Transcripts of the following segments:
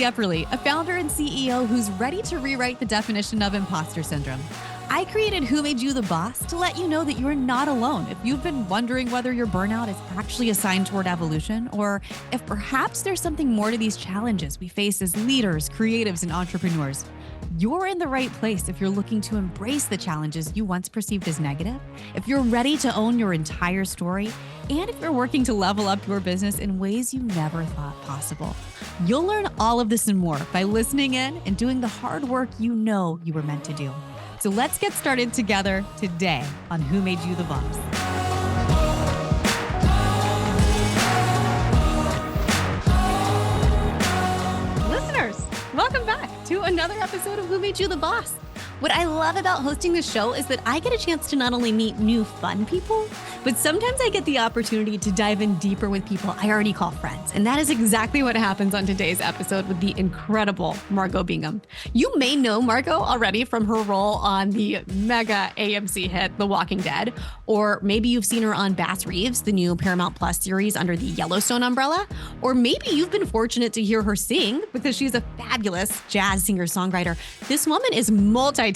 Epperly, a founder and CEO who's ready to rewrite the definition of imposter syndrome. I created Who Made You the Boss to let you know that you're not alone. If you've been wondering whether your burnout is actually a sign toward evolution, or if perhaps there's something more to these challenges we face as leaders, creatives, and entrepreneurs, you're in the right place if you're looking to embrace the challenges you once perceived as negative, if you're ready to own your entire story, and if you're working to level up your business in ways you never thought possible. You'll learn all of this and more by listening in and doing the hard work you know you were meant to do. So let's get started together today on Who Made You the Boss. Listeners, welcome back to another episode of Who Made You the Boss. What I love about hosting this show is that I get a chance to not only meet new fun people, but sometimes I get the opportunity to dive in deeper with people I already call friends. And that is exactly what happens on today's episode with the incredible Margot Bingham. You may know Margot already from her role on the mega AMC hit, The Walking Dead, or maybe you've seen her on Bass Reeves, the new Paramount Plus series under the Yellowstone umbrella, or maybe you've been fortunate to hear her sing because she's a fabulous jazz singer-songwriter. This woman is multi-talented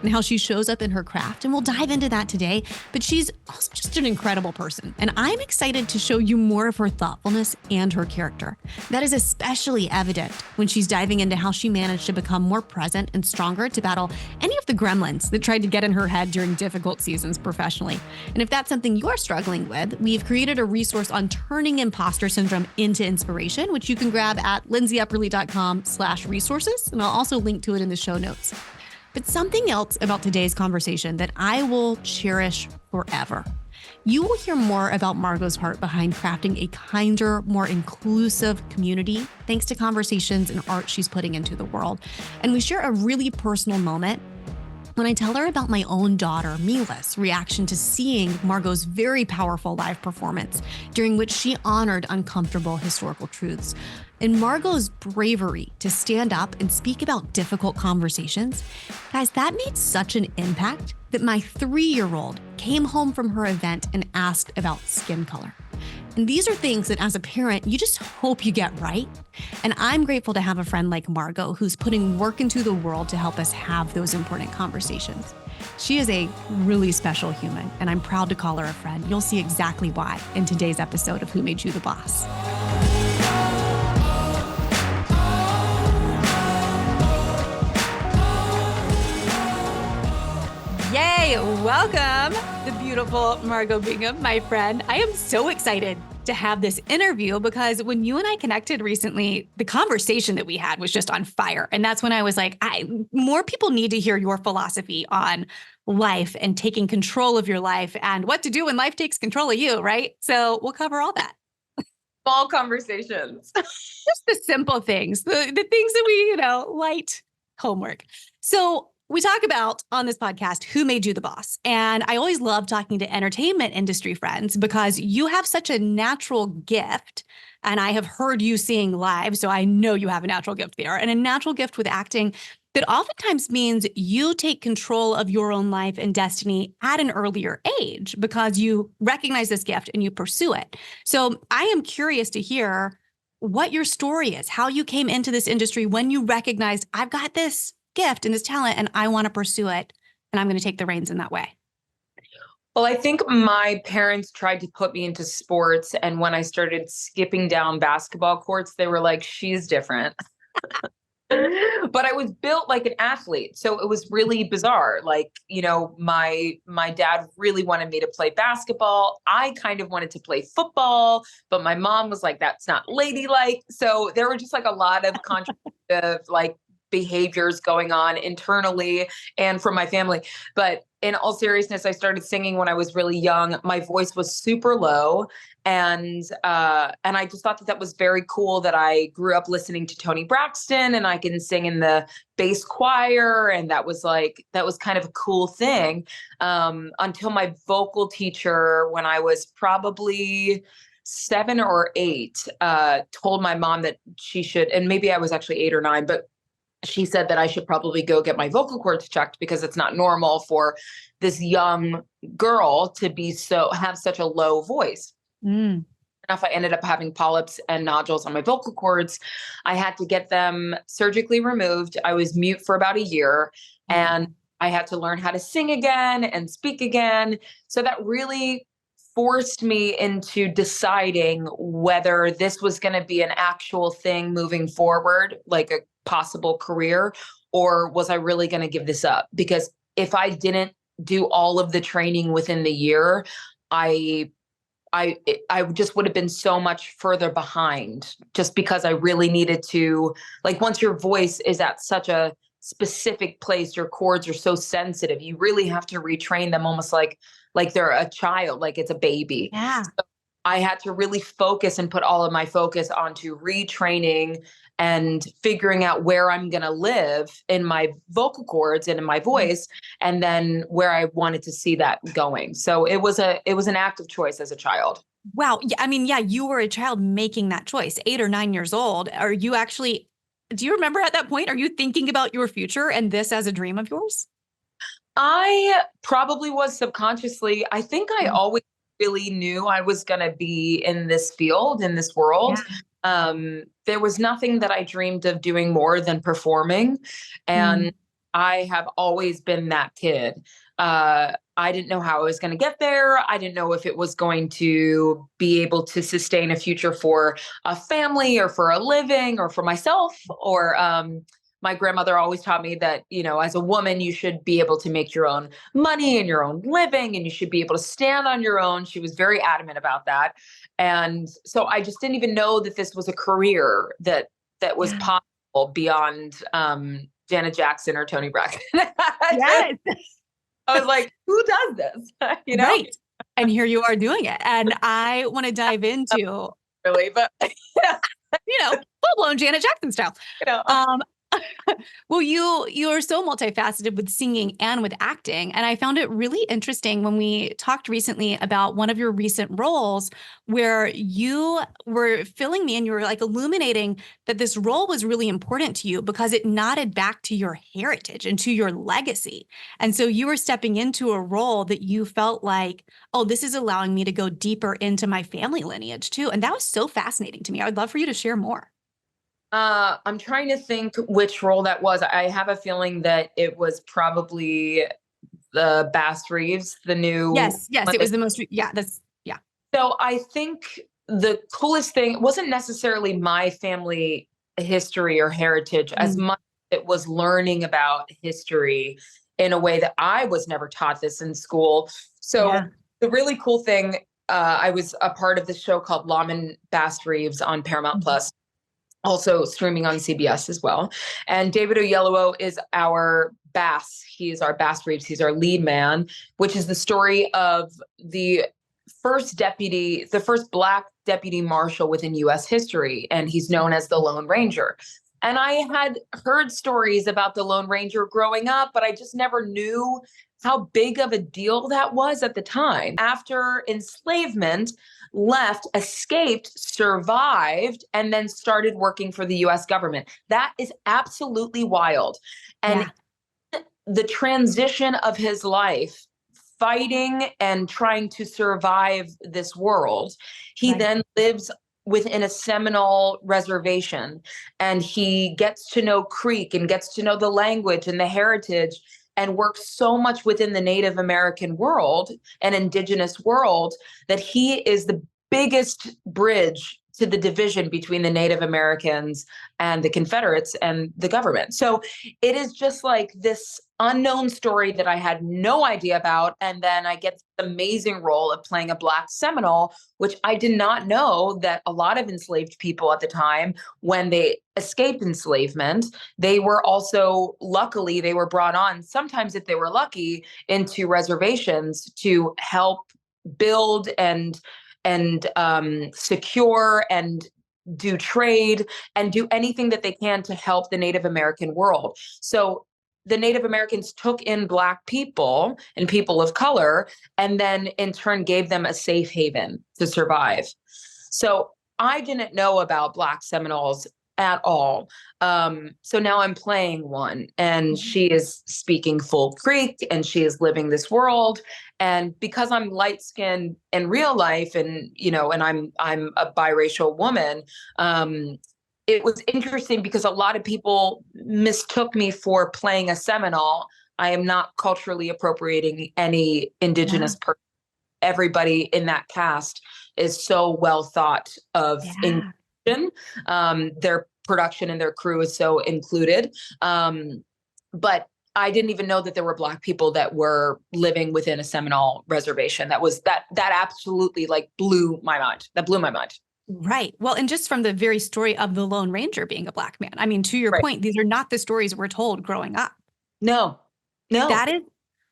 in how she shows up in her craft, and we'll dive into that today, but she's also just an incredible person, and I'm excited to show you more of her thoughtfulness and her character. That is especially evident when she's diving into how she managed to become more present and stronger to battle any of the gremlins that tried to get in her head during difficult seasons professionally. And if that's something you're struggling with, we've created a resource on turning imposter syndrome into inspiration, which you can grab at lindsayepperly.com/resources, and I'll also link to it in the show notes. But something else about today's conversation that I will cherish forever. You will hear more about Margot's heart behind crafting a kinder, more inclusive community, thanks to conversations and art she's putting into the world. And we share a really personal moment when I tell her about my own daughter, Mila's reaction to seeing Margot's very powerful live performance, during which she honored uncomfortable historical truths. And Margot's bravery to stand up and speak about difficult conversations, guys, that made such an impact that my 3-year-old came home from her event and asked about skin color. And these are things that as a parent, you just hope you get right. And I'm grateful to have a friend like Margot who's putting work into the world to help us have those important conversations. She is a really special human, and I'm proud to call her a friend. You'll see exactly why in today's episode of Who Made You the Boss. Yay! Welcome, the beautiful Margot Bingham, my friend. I am so excited to have this interview because when you and I connected recently, the conversation that we had was just on fire. And that's when I was like, more people need to hear your philosophy on life and taking control of your life and what to do when life takes control of you, right? So we'll cover all that. Small conversations. Just the simple things, the things that we, light homework. So we talk about on this podcast, Who Made You the Boss? And I always love talking to entertainment industry friends because you have such a natural gift. And I have heard you sing live, so I know you have a natural gift there, and a natural gift with acting that oftentimes means you take control of your own life and destiny at an earlier age because you recognize this gift and you pursue it. So I am curious to hear what your story is, how you came into this industry when you recognized I've got this gift and this talent and I want to pursue it and I'm going to take the reins in that way. Well, I think my parents tried to put me into sports. And when I started skipping down basketball courts, they were like, she's different. But I was built like an athlete. So it was really bizarre. Like, my dad really wanted me to play basketball. I kind of wanted to play football, but my mom was like, that's not ladylike. So there were just like a lot of contradictive, behaviors going on internally and from my family. But in all seriousness, I started singing when I was really young. My voice was super low. And I just thought that was very cool that I grew up listening to Toni Braxton and I can sing in the bass choir. And that was kind of a cool thing until my vocal teacher, when I was probably 7 or 8, told my mom that she should, and maybe I was actually 8 or 9, but she said that I should probably go get my vocal cords checked because it's not normal for this young girl to have such a low voice. Mm. enough, I ended up having polyps and nodules on my vocal cords. I had to get them surgically removed. I was mute for about a year, and I had to learn how to sing again and speak again. So that really forced me into deciding whether this was going to be an actual thing moving forward, like a possible career, or was I really going to give this up? Because if I didn't do all of the training within the year, I I just would have been so much further behind, just because I really needed to, like, once your voice is at such a specific place, your chords are so sensitive, you really have to retrain them almost like they're a child, like it's a baby. Yeah. I had to really focus and put all of my focus onto retraining and figuring out where I'm going to live in my vocal cords and in my voice, and then where I wanted to see that going. So it was an active choice as a child. Wow. Yeah, I mean, yeah, you were a child making that choice, 8 or 9 years old. Are you actually, do you remember at that point, are you thinking about your future and this as a dream of yours? I probably was subconsciously. I think I Mm. always really knew I was going to be in this field, in this world. Yeah. There was nothing that I dreamed of doing more than performing. Mm. And I have always been that kid. I didn't know how I was going to get there. I didn't know if it was going to be able to sustain a future for a family or for a living or for myself, or my grandmother always taught me that, as a woman, you should be able to make your own money and your own living, and you should be able to stand on your own. She was very adamant about that. And so I just didn't even know that this was a career that was Yeah. possible beyond Janet Jackson or Tony Braxton. Yes. I was like, who does this? you know, Right. And here you are doing it. And I want to dive into, really, but full blown Janet Jackson style. you know, Um, well, you are so multifaceted with singing and with acting, and I found it really interesting when we talked recently about one of your recent roles where you were filling me and you were like illuminating that this role was really important to you because it nodded back to your heritage and to your legacy. And so you were stepping into a role that you felt like, oh, this is allowing me to go deeper into my family lineage too. And that was so fascinating to me. I would love for you to share more. I'm trying to think which role that was. I have a feeling that it was probably the Bass Reeves, the new Yes, yes, one it they. was the most, yeah, that's, yeah. So I think the coolest thing wasn't necessarily my family history or heritage as Mm. much as it was learning about history in a way that I was never taught this in school. So Yeah. the really cool thing, I was a part of this show called Lawman Bass Reeves on Paramount Mhm. Plus, also streaming on CBS as well. And David Oyelowo is our Bass. He is our Bass Reeves. He's our lead man, which is the story of the the first Black deputy marshal within US history. And he's known as the Lone Ranger. And I had heard stories about the Lone Ranger growing up, but I just never knew how big of a deal that was at the time. After enslavement, left, escaped, survived, and then started working for the US government. That is absolutely wild. And Yeah. the transition of his life, fighting and trying to survive this world, he Right. then lives within a Seminole reservation, and he gets to know Creek and gets to know the language and the heritage, and works so much within the Native American world and indigenous world that he is the biggest bridge to the division between the Native Americans and the Confederates and the government. So it is just like this unknown story that I had no idea about. And then I get the amazing role of playing a Black Seminole, which I did not know that a lot of enslaved people at the time, when they escaped enslavement, they were also, luckily, they were brought on, sometimes if they were lucky, into reservations to help build and secure and do trade and do anything that they can to help the Native American world. So the Native Americans took in Black people and people of color, and then in turn gave them a safe haven to survive. So I didn't know about Black Seminoles at all. So now I'm playing one, and she is speaking full Creek, and she is living this world. And because I'm light skinned in real life, and and I'm a biracial woman, it was interesting because a lot of people mistook me for playing a Seminole. I am not culturally appropriating any Yeah. indigenous person. Everybody in that cast is so well thought of in Yeah. their production and their crew is so included. But I didn't even know that there were Black people that were living within a Seminole reservation. That absolutely like blew my mind. That blew my mind. Right. Well, and just from the very story of the Lone Ranger being a Black man, I mean, to your Right. point, these are not the stories we're told growing up. No, no. That is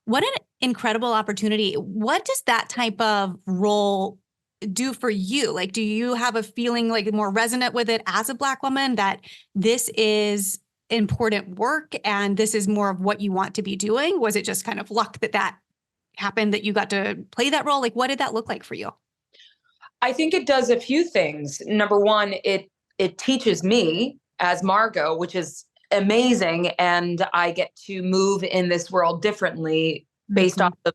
what an incredible opportunity. What does that type of role do for you? Like, do you have a feeling like more resonant with it as a Black woman that this is important work and this is more of what you want to be doing? Was it just kind of luck that that happened, that you got to play that role? Like, what did that look like for you? I think it does a few things. Number one, it teaches me as Margot, which is amazing, and I get to move in this world differently based Mhm. off of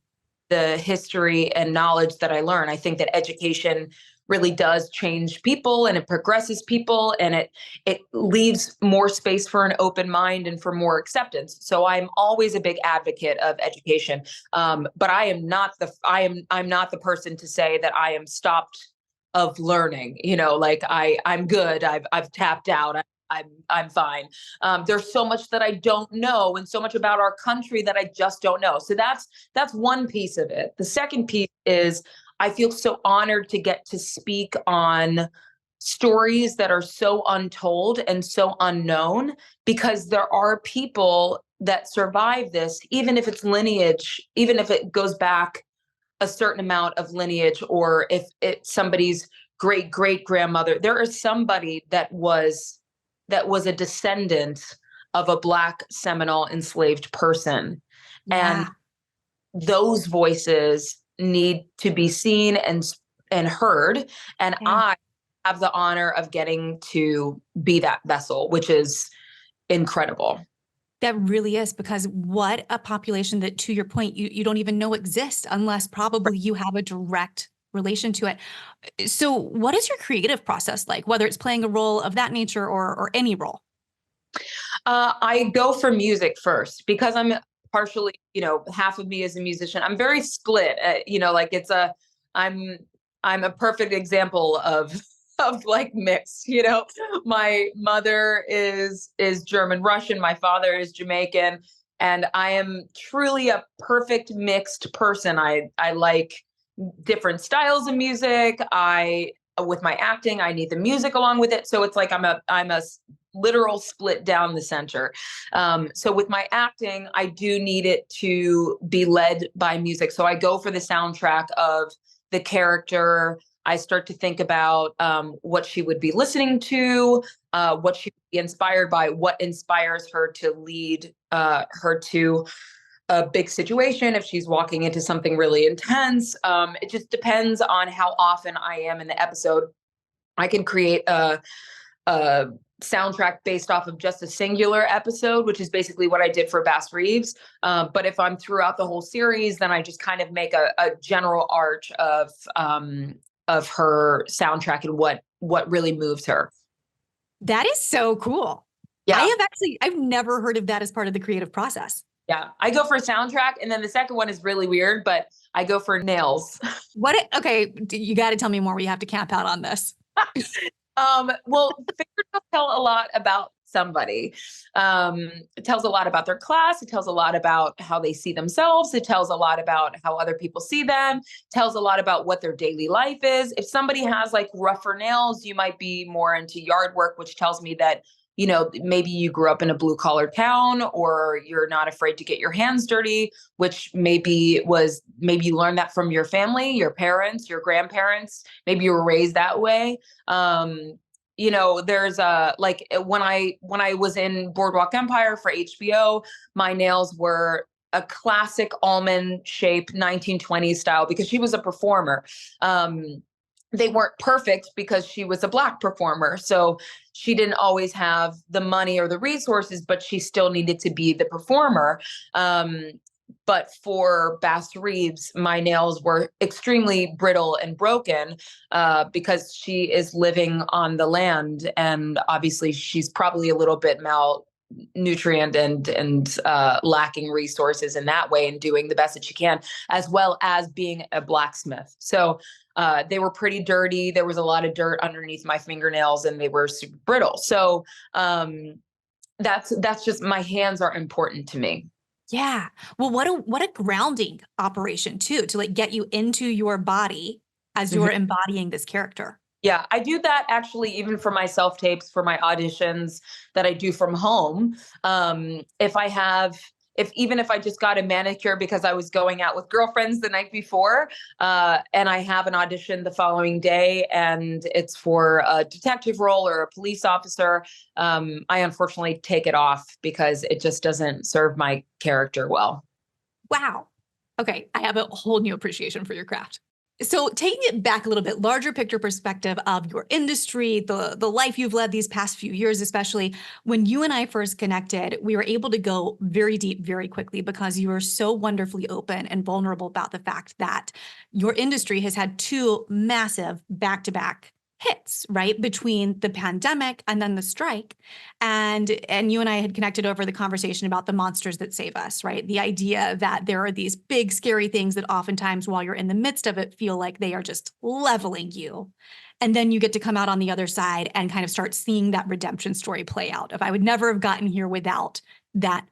the history and knowledge that I learn. I think that education really does change people, and it progresses people, and it leaves more space for an open mind and for more acceptance. So I'm always a big advocate of education. But I'm not the person to say that I am stopped of learning. Like I'm good. I've tapped out. I'm fine. There's so much that I don't know, and so much about our country that I just don't know. So that's one piece of it. The second piece is I feel so honored to get to speak on stories that are so untold and so unknown, because there are people that survive this, even if it's lineage, even if it goes back a certain amount of lineage, or if it's somebody's great great grandmother. There is somebody that was a descendant of a Black Seminole enslaved person, and Yeah. those voices need to be seen and heard. And Yeah. I have the honor of getting to be that vessel, which is incredible. That really is, because what a population that, to your point, you don't even know exists unless probably you have a direct relation to it. So what is your creative process like, whether it's playing a role of that nature or any role? I go for music first because I'm partially, half of me is a musician. I'm very split. Like I'm I'm a perfect example of of like mix. My mother is German Russian. My father is Jamaican, and I am truly a perfect mixed person. I like different styles of music. I With my acting, I need the music along with it. So it's like I'm a literal split down the center. So with my acting, I do need it to be led by music. So I go for the soundtrack of the character. I start to think about what she would be listening to, what she would be inspired by, what inspires her to lead her to a big situation, if she's walking into something really intense. It just depends on how often I am in the episode. I can create a soundtrack based off of just a singular episode, which is basically what I did for Bass Reeves. But if I'm throughout the whole series, then I just kind of make a general arch of her soundtrack and what really moves her. That is so cool. Yeah. I've never heard of that as part of the creative process. Yeah. I go for a soundtrack, and then the second one is really weird, but I go for nails. Okay, you got to tell me more. We have to camp out on this. Well, fingernails tell a lot about somebody. It tells a lot about their class. It tells a lot about how they see themselves. It tells a lot about how other people see them. It tells a lot about what their daily life is. If somebody has like rougher nails, you might be more into yard work, which tells me that, maybe you grew up in a blue collar town, or you're not afraid to get your hands dirty, which maybe you learned that from your family, your parents, your grandparents. Maybe you were raised that way. There's like when I was in Boardwalk Empire for HBO, my nails were a classic almond shape 1920s style because she was a performer. They weren't perfect because she was a Black performer. So she didn't always have the money or the resources, but she still needed to be the performer. But for Bass Reeves, my nails were extremely brittle and broken because she is living on the land. And obviously she's probably a little bit malnutrient and lacking resources in that way, and doing the best that she can, as well as being a blacksmith. So they were pretty dirty. There was a lot of dirt underneath my fingernails and they were super brittle. So that's just, my hands are important to me. Yeah. Well, what a grounding operation too, to like get you into your body as you're embodying this character. Yeah, I do that actually even for my self tapes, for my auditions that I do from home. Even if I just got a manicure because I was going out with girlfriends the night before, and I have an audition the following day and it's for a detective role or a police officer, I unfortunately take it off because it just doesn't serve my character well. Wow. Okay. I have a whole new appreciation for your craft. So taking it back a little bit, larger picture perspective of your industry, the life you've led these past few years, especially when you and I first connected, we were able to go very deep very quickly because you were so wonderfully open and vulnerable about the fact that your industry has had two massive back-to-back hits, right? Between the pandemic and then the strike. And you and I had connected over the conversation about the monsters that save us, right? The idea that there are these big, scary things that oftentimes while you're in the midst of it, feel like they are just leveling you. And then you get to come out on the other side and kind of start seeing that redemption story play out. If I would never have gotten here without that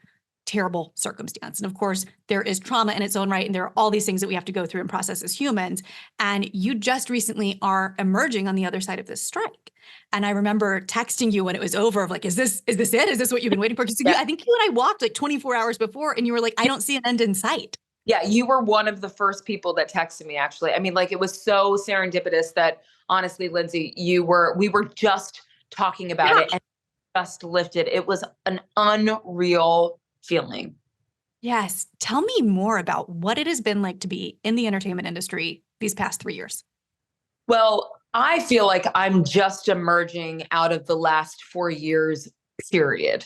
terrible circumstance. And of course, there is trauma in its own right. And there are all these things that we have to go through and process as humans. And you just recently are emerging on the other side of this strike. And I remember texting you when it was over of like, is this it? Is this what you've been waiting for? Because I think you and I walked like 24 hours before and you were like, I don't see an end in sight. Yeah, you were one of the first people that texted me, actually. I mean, like, it was so serendipitous that honestly, Lindsay, we were just talking about it and just lifted. It was an unreal feeling. Yes. Tell me more about what it has been like to be in the entertainment industry these past 3 years. Well, I feel like I'm just emerging out of the last 4 years, period.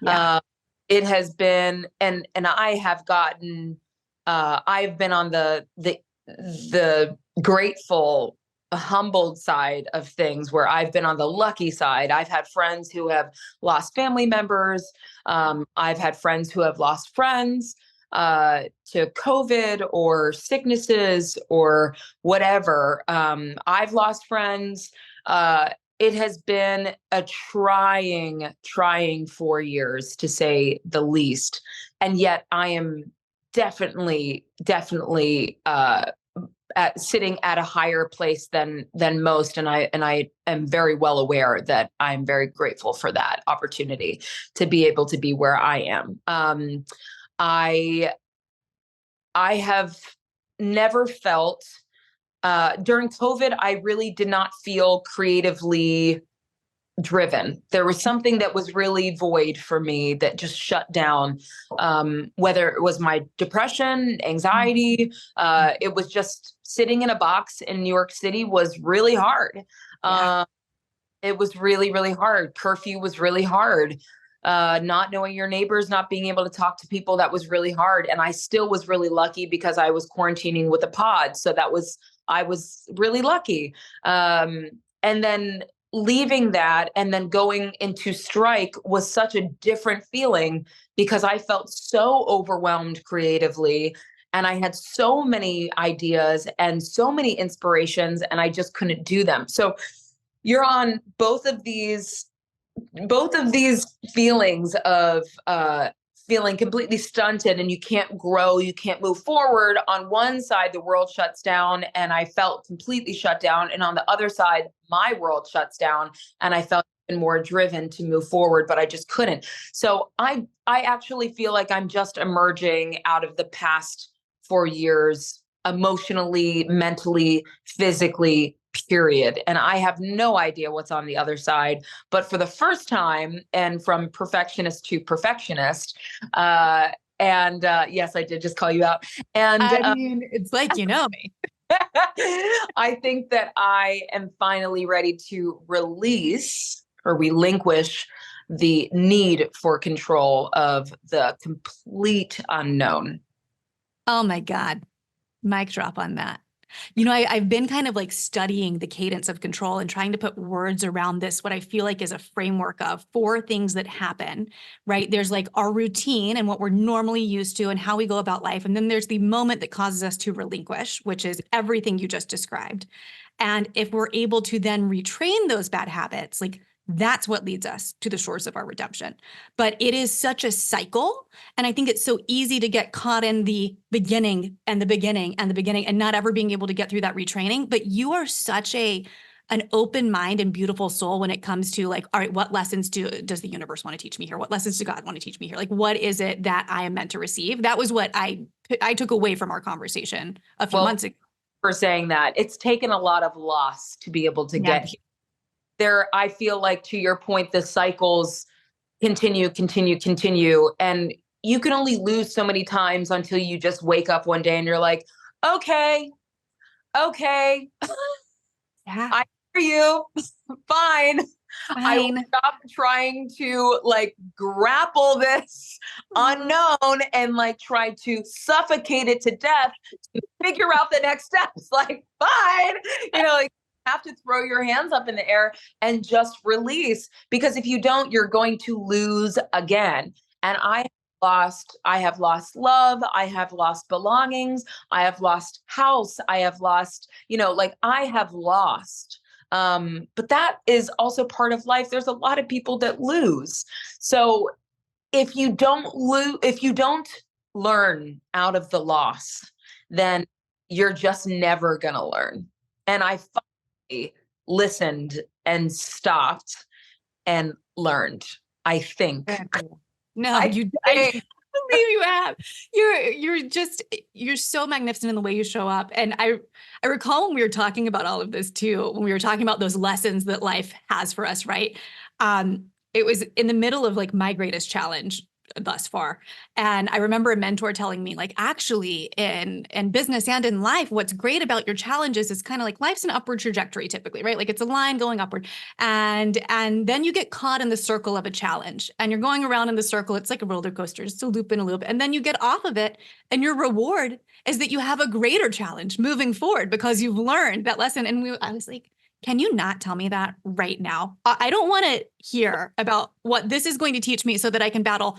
Yeah. It has been, and I have gotten, I've been on the grateful, humbled side of things, where I've been on the lucky side. I've had friends who have lost family members. I've had friends who have lost friends to COVID or sicknesses or whatever. I've lost friends. It has been a trying 4 years, to say the least. And yet I am definitely sitting at a higher place than most, and I am very well aware that I'm very grateful for that opportunity to be able to be where I am. I have never felt during COVID, I really did not feel creatively driven. There was something that was really void for me that just shut down, whether it was my depression, anxiety, it was just sitting in a box in New York City was really hard. It was really, really hard. Curfew was really hard. Not knowing your neighbors, not being able to talk to people, that was really hard. And I still was really lucky because I was quarantining with a pod. So I was really lucky. And then leaving that and then going into strike was such a different feeling because I felt so overwhelmed creatively and I had so many ideas and so many inspirations and I just couldn't do them. So you're on both of these feelings of feeling completely stunted and you can't grow, you can't move forward. On one side, the world shuts down and I felt completely shut down. And on the other side, my world shuts down and I felt even more driven to move forward, but I just couldn't. So I actually feel like I'm just emerging out of the past 4 years, emotionally, mentally, physically, period. And I have no idea what's on the other side. But for the first time, and from perfectionist to perfectionist, yes, I did just call you out. And I mean, it's like, you know me. I think that I am finally ready to release or relinquish the need for control of the complete unknown. Oh my God. Mic drop on that. I've been kind of like studying the cadence of control and trying to put words around this, what I feel like is a framework of 4 things that happen, right? There's like our routine and what we're normally used to and how we go about life. And then there's the moment that causes us to relinquish, which is everything you just described. And if we're able to then retrain those bad habits, like that's what leads us to the source of our redemption. But it is such a cycle. And I think it's so easy to get caught in the beginning and the beginning and the beginning and not ever being able to get through that retraining. But you are such an open mind and beautiful soul when it comes to like, all right, what lessons does the universe want to teach me here? What lessons does God want to teach me here? Like, what is it that I am meant to receive? That was what I took away from our conversation a few months ago. For saying that, it's taken a lot of loss to be able to get here. I feel like, to your point, the cycles continue. And you can only lose so many times until you just wake up one day and you're like, okay, Yeah. I hear you. Fine. I will Fine. stop trying to like grapple this unknown and like try to suffocate it to death to figure out the next steps. Like, fine, like have to throw your hands up in the air and just release, because if you don't, you're going to lose again. And I have lost love. I have lost belongings. I have lost house. I have lost, I have lost. But that is also part of life. There's a lot of people that lose. So if you don't learn out of the loss, then you're just never going to learn. And I finally listened and stopped and learned, I think. No, I believe you have. You're so magnificent in the way you show up. And I recall when we were talking about all of this too, when we were talking about those lessons that life has for us, right? It was in the middle of like my greatest challenge thus far. And I remember a mentor telling me, like, actually in business and in life, what's great about your challenges is kind of like life's an upward trajectory typically, right? Like it's a line going upward. And then you get caught in the circle of a challenge and you're going around in the circle. It's like a roller coaster, just a loop and a loop. And then you get off of it and your reward is that you have a greater challenge moving forward because you've learned that lesson. And I was like, can you not tell me that right now? I don't want to hear about what this is going to teach me so that I can battle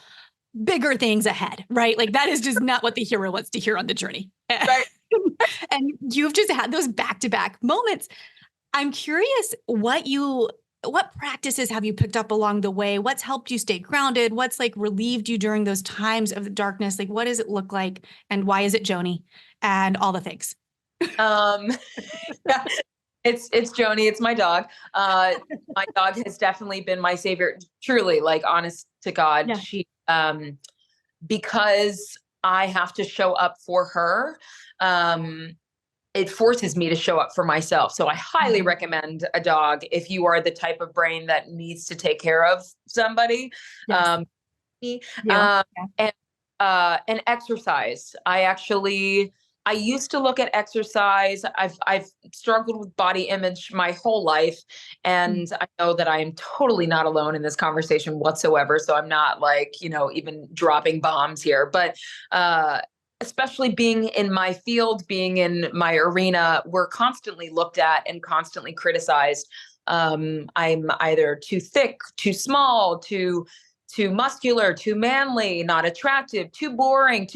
bigger things ahead, right? Like that is just not what the hero wants to hear on the journey. Right. And you've just had those back-to-back moments. I'm curious what practices have you picked up along the way? What's helped you stay grounded? What's like relieved you during those times of the darkness? Like, what does it look like? And why is it Joni? And all the things. Yeah. It's Joni. It's my dog. My dog has definitely been my savior. Truly, like, honest to God, Yeah. She, because I have to show up for her. It forces me to show up for myself. So I highly recommend a dog if you are the type of brain that needs to take care of somebody. Yes. And exercise. I used to look at exercise. I've struggled with body image my whole life. And I know that I am totally not alone in this conversation whatsoever. So I'm not like, even dropping bombs here, but, especially being in my field, being in my arena, we're constantly looked at and constantly criticized. I'm either too thick, too small, too muscular, too manly, not attractive, too boring,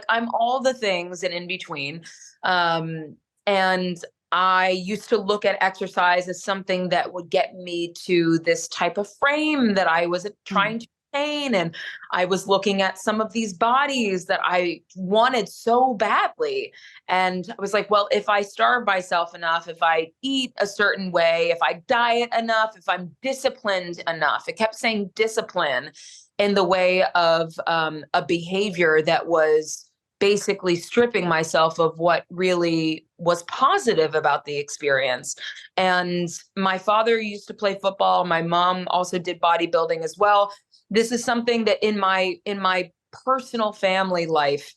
I'm all the things and in between. And I used to look at exercise as something that would get me to this type of frame that I was trying to attain. And I was looking at some of these bodies that I wanted so badly. And I was like, well, if I starve myself enough, if I eat a certain way, if I diet enough, if I'm disciplined enough, it kept saying discipline in the way of a behavior that was basically stripping myself of what really was positive about the experience. And my father used to play football. My mom also did bodybuilding as well. This is something that in my personal family life,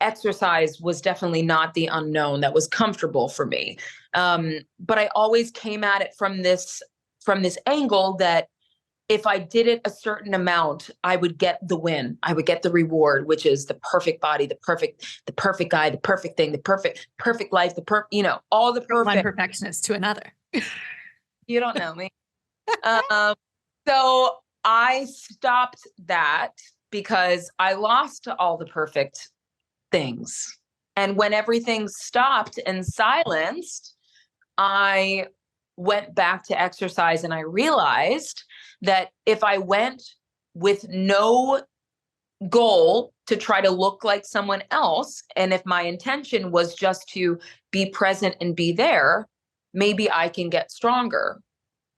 exercise was definitely not the unknown that was comfortable for me. But I always came at it from this from this angle that if I did it a certain amount, I would get the win. I would get the reward, which is the perfect body, the perfect guy, the perfect thing, the perfect life, all the From one perfect. perfectionist to another. You don't know me. So I stopped that because I lost all the perfect things. And when everything stopped and silenced, I went back to exercise, and I realized that if I went with no goal to try to look like someone else, and if my intention was just to be present and be there, maybe I can get stronger.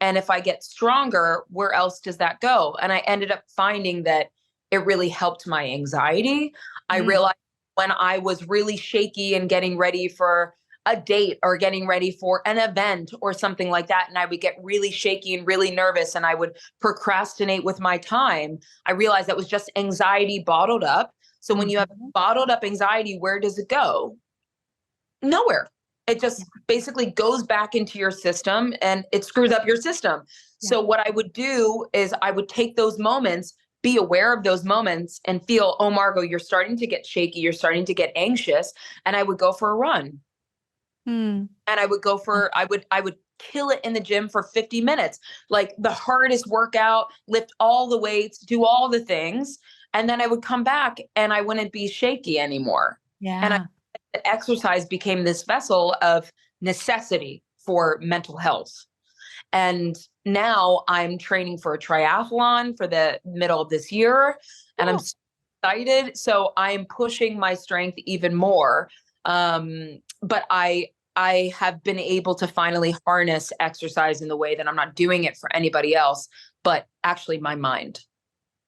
And if I get stronger, where else does that go? And I ended up finding that it really helped my anxiety. I realized when I was really shaky and getting ready for a date or getting ready for an event or something like that, and I would get really shaky and really nervous and I would procrastinate with my time, I realized that was just anxiety bottled up. So when you have bottled up anxiety, where does it go? Nowhere. It just basically goes back into your system and it screws up your system. Yeah. So what I would do is I would take those moments, be aware of those moments and feel, oh, Margot, you're starting to get shaky. You're starting to get anxious. And I would go for a run. And I would go for, I would kill it in the gym for 50 minutes, like the hardest workout, lift all the weights, do all the things. And then I would come back and I wouldn't be shaky anymore. Yeah. And exercise became this vessel of necessity for mental health. And now I'm training for a triathlon for the middle of this year. And I'm so excited. So I'm pushing my strength even more. But I have been able to finally harness exercise in the way that I'm not doing it for anybody else, but actually my mind.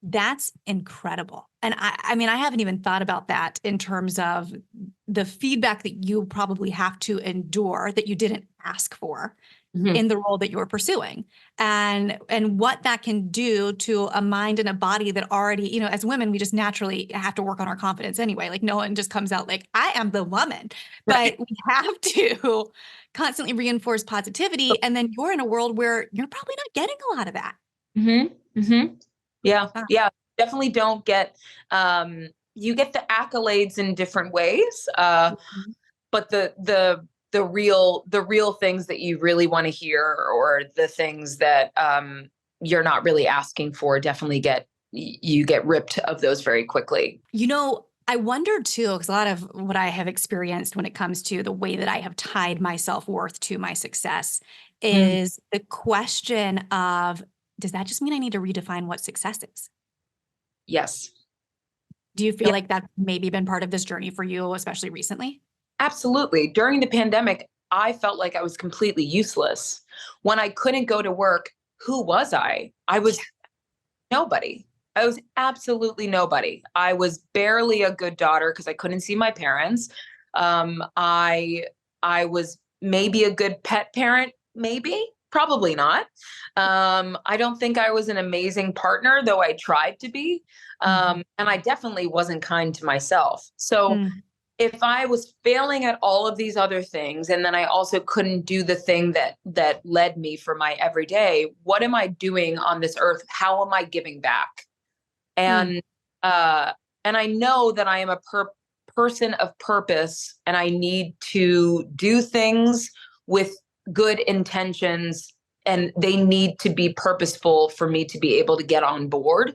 That's incredible. And I mean, I haven't even thought about that in terms of the feedback that you probably have to endure that you didn't ask for in the role that you're pursuing, and what that can do to a mind and a body that already, as women, we just naturally have to work on our confidence anyway. Like no one just comes out like, I am the woman, but we have to constantly reinforce positivity. And then you're in a world where you're probably not getting a lot of that. Yeah. Yeah. Definitely don't get, you get the accolades in different ways. But the real things that you really want to hear, or the things that, you're not really asking for, definitely you get ripped of those very quickly. I wonder too, because a lot of what I have experienced when it comes to the way that I have tied my self-worth to my success is the question of, does that just mean I need to redefine what success is? Yes. Do you feel like that's maybe been part of this journey for you, especially recently? Absolutely. During the pandemic, I felt like I was completely useless. When I couldn't go to work, who was I? I was nobody. I was absolutely nobody. I was barely a good daughter because I couldn't see my parents. I was maybe a good pet parent, maybe, probably not. I don't think I was an amazing partner, though I tried to be. And I definitely wasn't kind to myself. So if I was failing at all of these other things, and then I also couldn't do the thing that led me for my everyday, what am I doing on this earth? How am I giving back? And I know that I am a person of purpose, and I need to do things with good intentions, and they need to be purposeful for me to be able to get on board.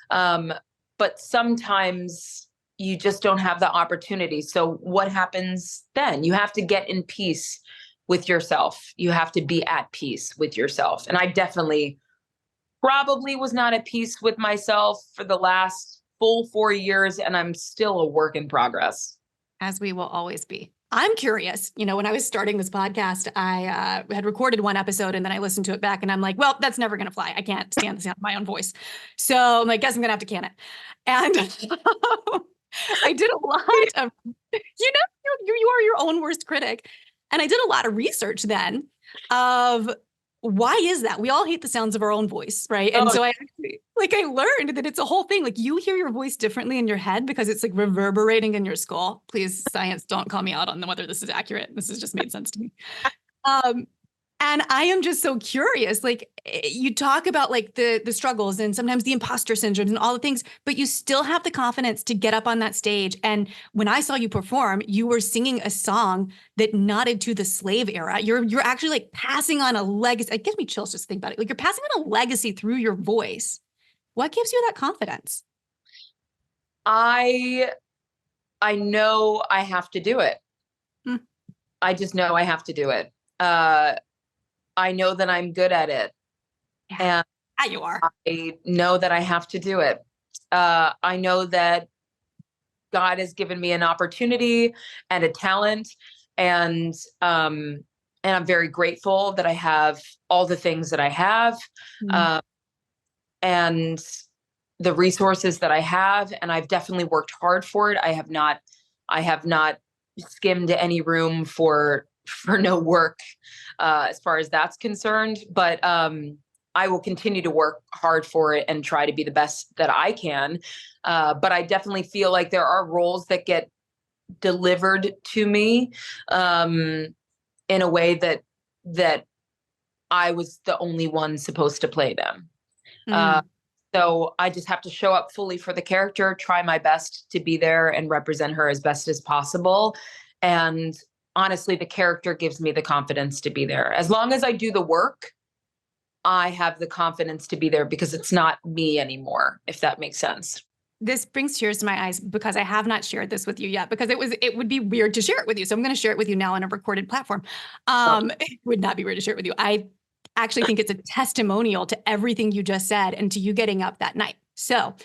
But sometimes you just don't have the opportunity. So what happens then? You have to get in peace with yourself. You have to be at peace with yourself. And I definitely probably was not at peace with myself for the last full 4 years, and I'm still a work in progress. As we will always be. I'm curious, when I was starting this podcast, I had recorded one episode and then I listened to it back and I'm like, well, that's never going to fly. I can't stand the sound of my own voice. So I'm like, guess I'm going to have to can it. And I did a lot of, you are your own worst critic. And I did a lot of research then of why is that? We all hate the sounds of our own voice, right? And so I actually, I learned that it's a whole thing. Like you hear your voice differently in your head because it's like reverberating in your skull. Please, science, don't call me out on whether this is accurate. This has just made sense to me. And I am just so curious. Like you talk about like the struggles and sometimes the imposter syndrome and all the things, but you still have the confidence to get up on that stage. And when I saw you perform, you were singing a song that nodded to the slave era. You're actually like passing on a legacy. It gives me chills just to think about it. Like you're passing on a legacy through your voice. What gives you that confidence? I know I have to do it. Hmm. I just know I have to do it. I know that I'm good at it. Yeah, And you are. I know that I have to do it. I know that God has given me an opportunity and a talent, and I'm very grateful that I have all the things that I have, Mm. uh, and the resources that I have. And I've definitely worked hard for it. I have not skimmed any room for no work, as far as that's concerned. But I will continue to work hard for it and try to be the best that I can. But I definitely feel like there are roles that get delivered to me in a way that I was the only one supposed to play them. Uh, Mm. so I just have to show up fully for the character, try my best to be there and represent her as best as possible. And honestly, the character gives me the confidence to be there. As long as I do the work, I have the confidence to be there because it's not me anymore, if that makes sense. This brings tears to my eyes because I have not shared this with you yet because it would be weird to share it with you. So I'm going to share it with you now on a recorded platform. It would not be weird to share it with you. I actually think it's a testimonial to everything you just said and to you getting up that night. So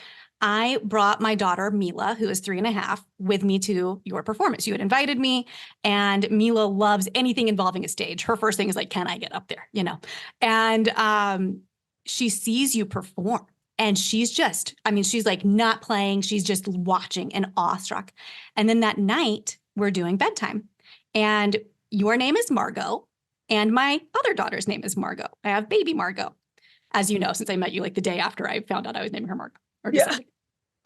I brought my daughter, Mila, who is 3.5, with me to your performance. You had invited me, and Mila loves anything involving a stage. Her first thing is like, can I get up there? You know, and she sees you perform. And she's just, I mean, she's like not playing. She's just watching and awestruck. And then that night, we're doing bedtime. And your name is Margot. And my other daughter's name is Margot. I have baby Margot, as you know, since I met you like the day after I found out I was naming her Margot. Or Yeah.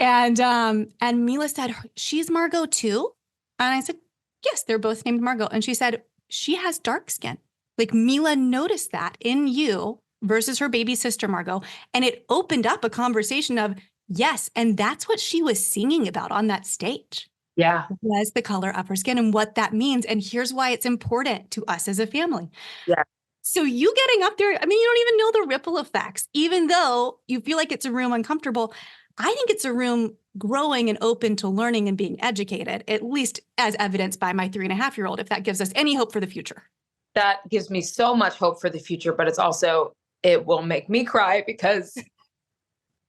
and Mila said, she's Margot too? And I said, yes, they're both named Margot. And she said, she has dark skin. Like Mila noticed that in you versus her baby sister, Margot. And it opened up a conversation of, yes, and that's what she was singing about on that stage. Yeah. Was the color of her skin and what that means. And here's why it's important to us as a family. Yeah. So you getting up there, I mean, you don't even know the ripple effects, even though you feel like it's a room uncomfortable. I think it's a room growing and open to learning and being educated, at least as evidenced by my 3.5-year-old, if that gives us any hope for the future. That gives me so much hope for the future, but it will make me cry because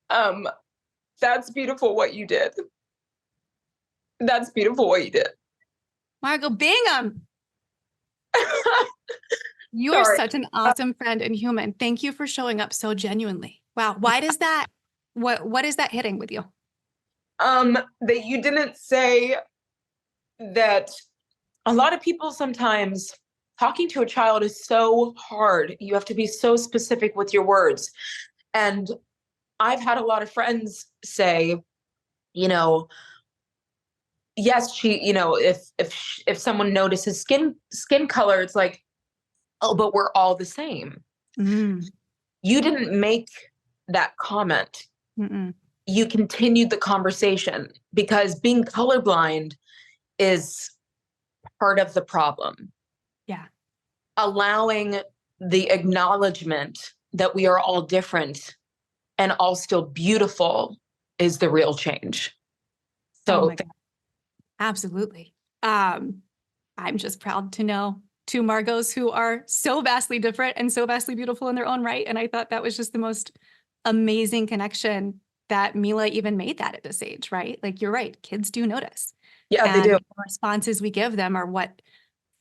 that's beautiful what you did. That's beautiful what you did. Margot Bingham, you are such an awesome friend and human. Thank you for showing up so genuinely. Wow. Why does that, what is that hitting with you? That you didn't say that. A lot of people sometimes, talking to a child is so hard. You have to be so specific with your words. And I've had a lot of friends say, you know, yes, she, you know, if someone notices skin color, it's like, oh, but we're all the same. Mm. You didn't make that comment. Mm-mm. You continued the conversation because being colorblind is part of the problem. Yeah. Allowing the acknowledgement that we are all different and all still beautiful is the real change. So absolutely. I'm just proud to know two Margos who are so vastly different and so vastly beautiful in their own right. And I thought that was just the most amazing connection that Mila even made that at this age, right? Like you're right. Kids do notice. yeah, they do. The responses we give them are what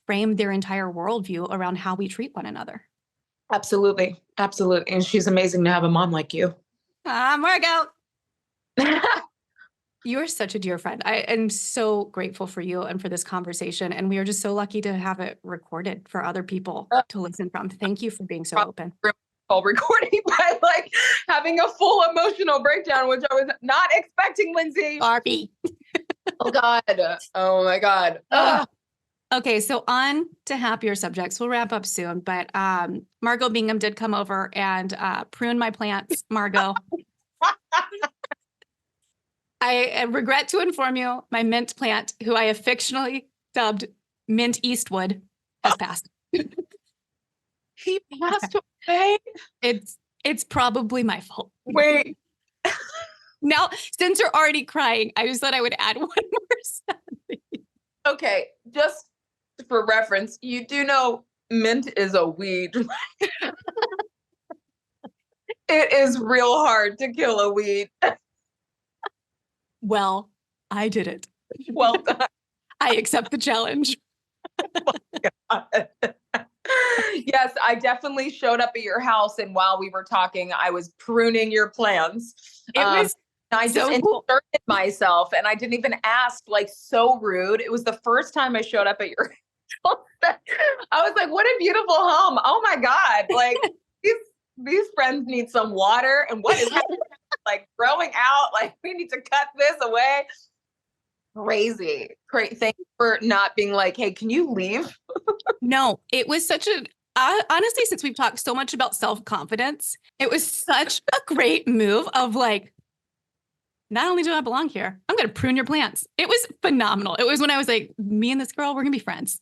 framed their entire worldview around how we treat one another. Absolutely. Absolutely. And she's amazing to have a mom like you. Margot. You're such a dear friend. I am so grateful for you and for this conversation. And we are just so lucky to have it recorded for other people to listen from. Thank you for being so open. All recording, but like having a full emotional breakdown, which I was not expecting, Lindsay. Barbie. Oh God. Oh my God. Okay, so on to happier subjects. We'll wrap up soon, but Margot Bingham did come over and prune my plants. Margot, I regret to inform you, my mint plant, who I affectionately dubbed Mint Eastwood, has passed. He passed away. It's probably my fault. Wait. Now, since you're already crying, I just thought I would add one more something. Okay, just for reference, you do know mint is a weed. It is real hard to kill a weed. Well, I did it. Well done. I accept the challenge. Yes, I definitely showed up at your house, and while we were talking, I was pruning your plants. It was I just inserted myself, and I didn't even ask. Like, so rude. It was the first time I showed up at your house. I was like, "What a beautiful home! Oh my god! Like these friends need some water, and what is happening? Like growing out? Like we need to cut this away." Crazy. Great. Thank you for not being like, "Hey, can you leave?" No, it was such a, honestly, since we've talked so much about self-confidence, it was such a great move of like, not only do I belong here, I'm going to prune your plants. It was phenomenal. It was when I was like, me and this girl, we're going to be friends.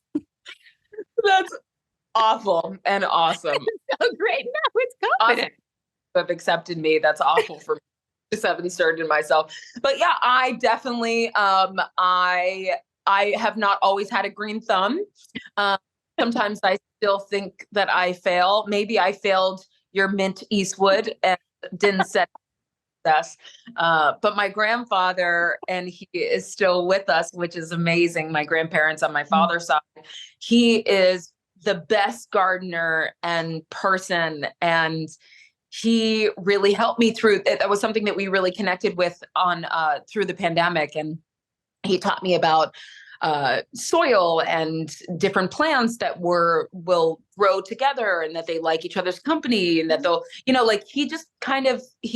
That's awful and awesome. So great. No, it's confident. Awesome. Have accepted me. That's awful for me. Just haven't inserted myself. But yeah, I definitely, I have not always had a green thumb. Sometimes I still think that I fail. Maybe I failed your Mint Eastwood and didn't set success. But my grandfather, and he is still with us, which is amazing. My grandparents on my father's side, he is the best gardener and person. And he really helped me through. That was something that we really connected with on through the pandemic. And he taught me about soil and different plants that will grow together and that they like each other's company and that they'll, like he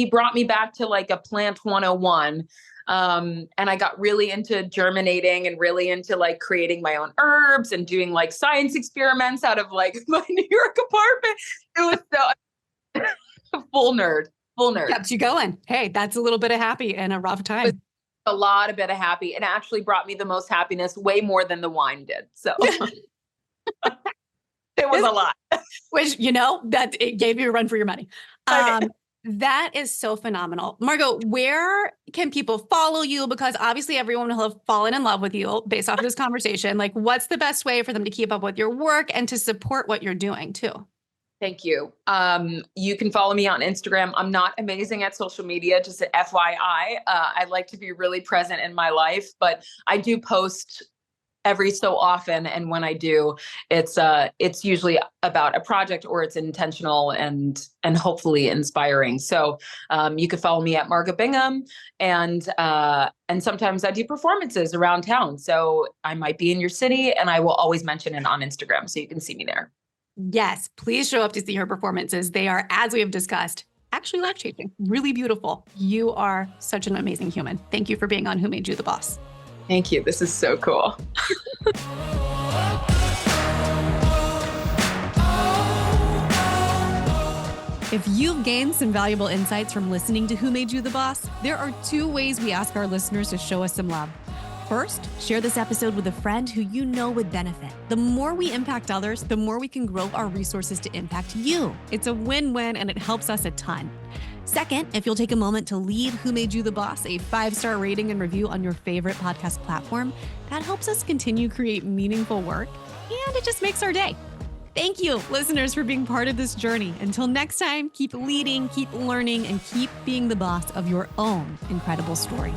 brought me back to like a plant 101. And I got really into germinating and really into like creating my own herbs and doing like science experiments out of like my New York apartment. It was so full nerd. Kept you going. Hey, that's a little bit of happy and a rough time. A lot of bit of happy. It actually brought me the most happiness, way more than the wine did. So it was a lot. Which, that it gave you a run for your money. That is so phenomenal. Margot, where can people follow you? Because obviously everyone will have fallen in love with you based off of this conversation. Like, what's the best way for them to keep up with your work and to support what you're doing too? Thank you. You can follow me on Instagram. I'm not amazing at social media, just at FYI. I like to be really present in my life, but I do post every so often. And when I do, it's usually about a project or it's intentional and hopefully inspiring. So you can follow me at Margot Bingham, and sometimes I do performances around town. So I might be in your city, and I will always mention it on Instagram, so you can see me there. Yes, please show up to see her performances. They are, as we have discussed, actually life-changing, really beautiful. You are such an amazing human. Thank you for being on Who Made You the Boss. Thank you. This is so cool. If you've gained some valuable insights from listening to Who Made You the Boss, there are 2 ways we ask our listeners to show us some love. First, share this episode with a friend who you know would benefit. The more we impact others, the more we can grow our resources to impact you. It's a win-win, and it helps us a ton. Second, if you'll take a moment to leave Who Made You the Boss a 5-star rating and review on your favorite podcast platform, that helps us continue to create meaningful work, and it just makes our day. Thank you, listeners, for being part of this journey. Until next time, keep leading, keep learning, and keep being the boss of your own incredible story.